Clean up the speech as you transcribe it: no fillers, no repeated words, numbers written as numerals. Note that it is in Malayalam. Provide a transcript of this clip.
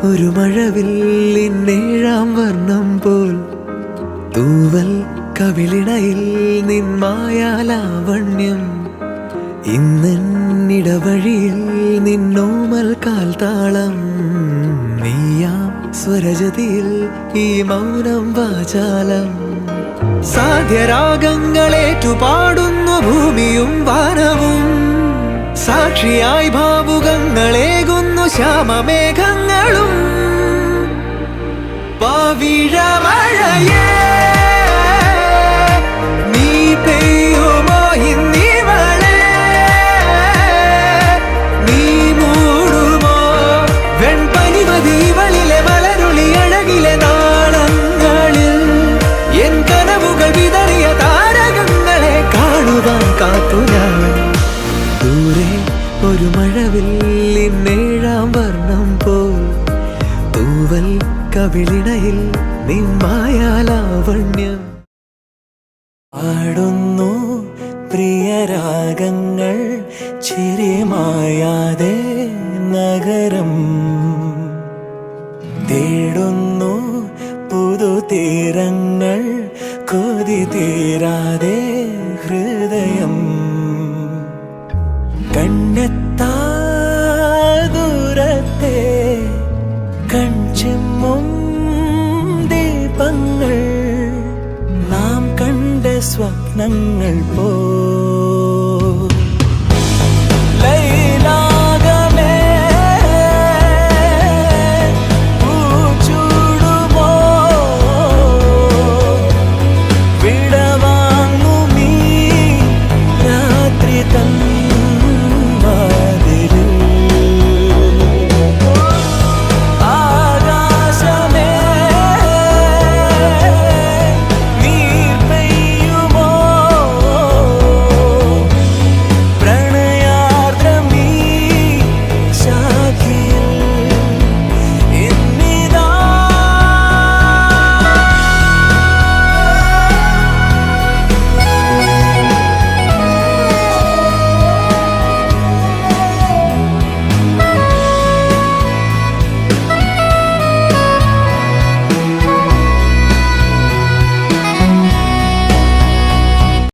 ഒരു മഴവില്ലിന്നേഴാം വർണ്ണം പോൽ തൂവൽ കവിളിണയിൽ നിന്മായാലാവണ്യം ഇന്നിടവഴിയിൽ നിന്നോമൽ കാൽത്താളം നീയാം സ്വരജതിയിൽ ഈ മൗനം വാചാലം സാധ്യരാഗങ്ങളേറ്റുപാടുന്നു ഭൂമിയും വാനവും സാക്ഷിയായി ഭാവുകങ്ങളേകുന്നു ശ്യാമമേഘങ്ങളും പവിഴമഴയേ നീ പെയ്യുമോ ഇന്നിവളെ നീ മൂടുമോ വെൺപനിമതിവളിലെ മലരുളി അഴകിലെ നാളങ്ങളിൽ എൻ കനവുകൾ വിതറിയ താരകങ്ങളെ കാണുവാൻ കാത്തു ഞാൻ ദൂരെ ഒരു മഴവില്ലിന്നേഴാം വർണ്ണം പോൽ തൂവൽ കവിളിണയിൽ നിന്മായാലാവണ്യം പാടുന്നു പ്രിയരാഗങ്ങൾ ചിരിമായാതെ നഗരം തേടുന്നു പുതുതീരങ്ങൾ കൊതി തീരാതെ ഹൃദയം കണ്ണെത്താ ദൂരത്തെ കൺചിമ്മും ദീപങ്ങൾ നാം കണ്ട സ്വപ്നങ്ങൾ പോ